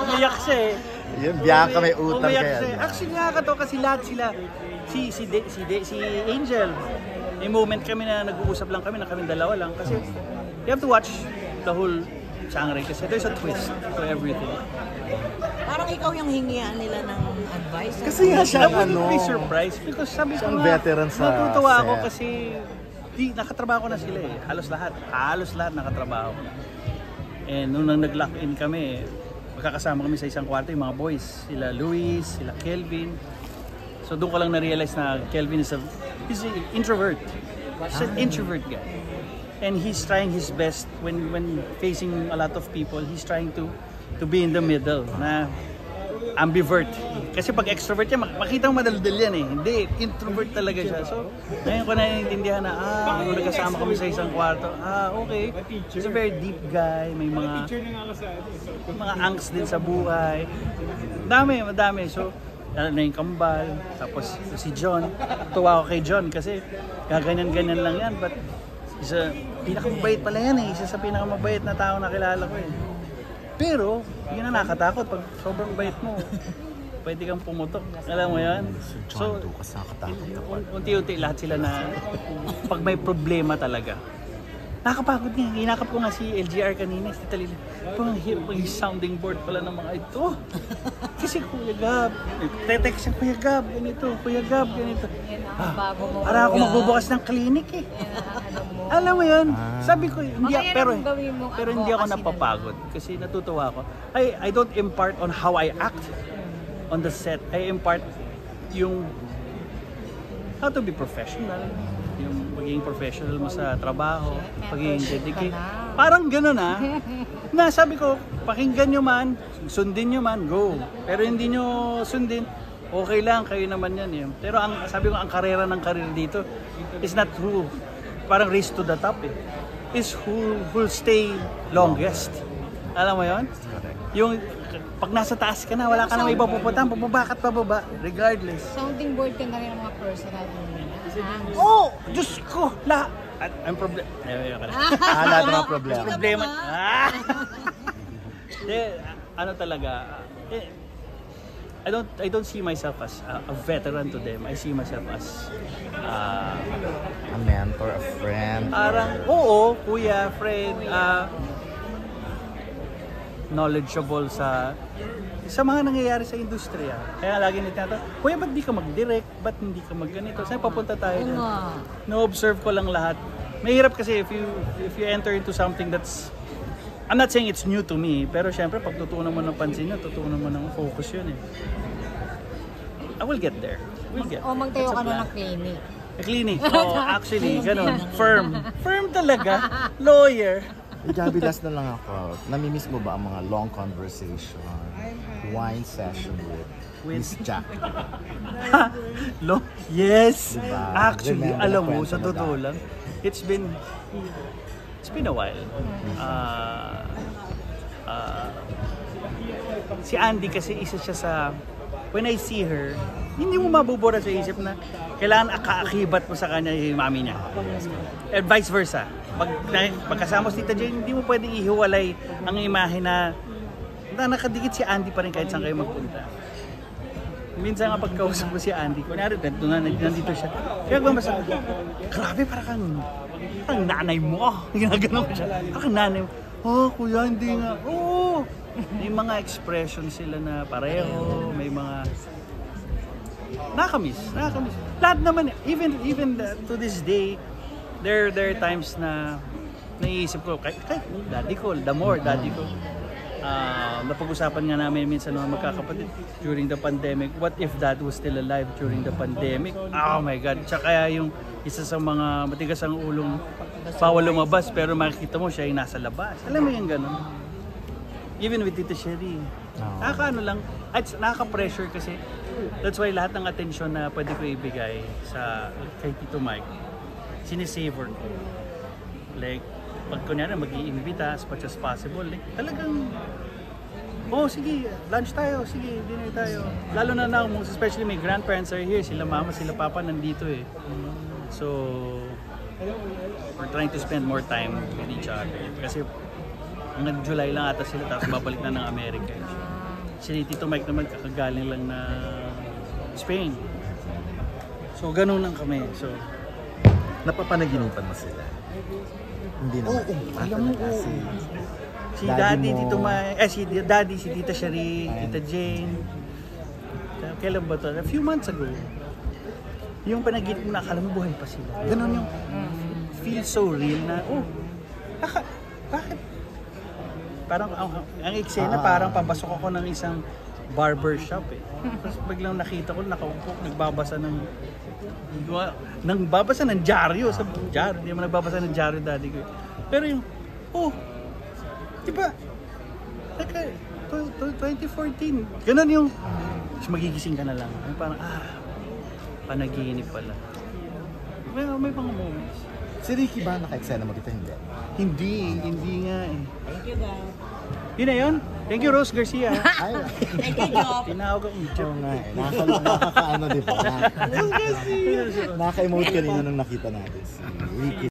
Umiyak siya eh. Yun, biyak ka may utang kaya. Actually nakakatawa kasi lahat sila. Si Angel. May moment kami na nag-uusap lang kami na kami dalawa lang. Kasi you have to watch the whole Shangri kasi there's a twist to everything. Parang ikaw yung hingian nila ng advice. Kasi nga siya I wouldn't be surprised because sabi ko nga, veteran sa natutuwa ako set. kasi nakatrabaho ko na sila eh. Halos lahat nakatrabaho. And nung nag-lock in kami, magkakasama kami sa isang kwarto yung mga boys. Sila Luis, sila Kelvin. So doon ko lang na-realize na Kelvin he's an introvert. He's an introvert guy. And he's trying his best when facing a lot of people, he's trying to be in the middle na ambivert. Kasi pag extrovert yan, makita mo madaldal yan eh. Hindi, introvert talaga siya. So, ngayon ko na naiintindihan na, nung nagkasama kami sa isang kwarto, okay. He's a very deep guy, may mga angst din sa buhay. Madami. So, na yung kambal, tapos si John. Tuwa ko kay John kasi gaganyan-ganyan lang yan. But pinakamabait pala yan eh. Isa sa pinakamabait na tao na kilala ko eh. Pero, yun ang nakatakot. Pag sobrang bait mo, pwede kang pumutok. Alam mo yan? So, unti-unti lahat sila na pag may problema talaga. Nakakapagod nga. Hinakap ko nga si LGR kanina. Si Tita Lila. Parang yung sounding board pala ng mga ito. Kasi Kuya Gab. Te-text siya, Kuya Gab, ganito. Kuya Gab, ganito. Para ako magbubukas ng clinic eh. Alam mo yun? Sabi ko, pero hindi ako napapagod. Kasi natutuwa ako. I don't impart on how I act on the set. I impart yung how to be professional. Yung magiging professional mo sa trabaho, pagiging dedicated. Parang gano'n na sabi ko, pakinggan nyo man, sundin nyo man, go. Pero hindi nyo sundin, okay lang, kayo naman yan. Pero sabi ko, ang karera ng karir dito is not who, parang race to the top is who will stay longest. Alam mo yon? Yung pag nasa taas ka na, wala ka na may pupuntahan, pababa ka at pababa, regardless. Sounding board ka na rin ng mga personal. Oh! Diyos ko! Ang problema. Lahat ng problema. Ano talaga, I don't see myself as a veteran to them. I see myself as a mentor, a friend. Parang, kuya, friend, knowledgeable sa mga nangyayari sa industriya. Kaya lagi nito Kuya, ba't di ka mag-direct? Ba't hindi ka mag-ganito? Saan papunta tayo? No-observe ko lang lahat. Mahirap kasi if you enter into something that's, I'm not saying it's new to me, pero syempre pag tutuunan mo ng pansin nyo, tutuunan mo ng focus yun eh. I will get there. Magtayo ka na ng clinic. Clinic? Actually, ganun. Firm talaga. Lawyer. Gabi, last na lang ako. Namimiss mo ba ang mga long conversation, wine session with Miss Jack? Yes! Diba? Actually, alam mo, sa totoo lang, it's been a while. Si Andy kasi isa siya sa, when I see her, hindi mo mabubura sa isip na kailangan akaakibat mo sa kanya yung mami niya. And vice versa. Pag kasama si Tita Jane, hindi mo pwedeng ihiwalay ang imahe na nakadikit si Andy pa rin kahit saan kayo magpunta. Minsan nga pagkausap ko si Andy, kunyari nandito siya, kaya gumasa, grabe parang nanay mo. Ginaganon ko siya, parang nanay mo. Kuya, hindi nga. May mga expression sila na pareho, may mga nakakamiss. Lahat naman, even to this day, there are times na naiisip ko, kahit daddy ko, daddy ko. Napag-usapan nga namin minsan mga magkakapatid during the pandemic, what if dad was still alive during the pandemic? Oh my God, tsaka yung isa sa mga matigas ang ulong bawal lumabas pero makikita mo siya yung nasa labas. Alam mo yung ganun? Even with Tita Sherry. Nakaka-ano lang, at nakaka-pressure kasi that's why lahat ng atensyon na pwede ko ibigay kay Tito Mike, sinisavor ko. Like, pag kunyari mag-iimbita as much as possible, like, talagang, sige, lunch tayo, sige, dinner tayo. Lalo na especially my grandparents are here, sila mama, sila papa nandito eh. So, we're trying to spend more time with each other. Kasi, hanggang July lang ata sila, tapos babalik na ng Amerika. Si Tito Mike naman kakagaling lang na Spain. So ganun lang kami. So Napapanaginipan mo sila? Hindi naman. alam mo, Talaga, si Daddy Daddy, mo. Tito Mike, si Daddy, si Tita Shari, Tita Jane. Kailan ba to? A few months ago. Yung panaginip mo na akala mo buhay pa sila. Ganun yung feel so real na, bakit? Parang ang eksena parang papasok ako ng isang barber shop eh. Tapos biglang nakita ko nakaupo, nagbabasa ng dyaryo. Sa dyaryo, hindi naman nagbabasa ng dyaryo daddy ko. Pero yung, di ba? Like, 2014. Ganun yung, tapos magigising ka na lang. Yung parang, panaginip pala. May mga moments. Si Ricky ba naka-eksena mo dito? Hindi. Hindi nga eh. Thank you, guys. Yun na yun. Thank you, Rose Garcia. Ay, Thank you, Job. Tinawag akong oo Jeff. nga eh. Nakaka-ano, di ba? Naka-emote kanina nung nakita natin si Ricky.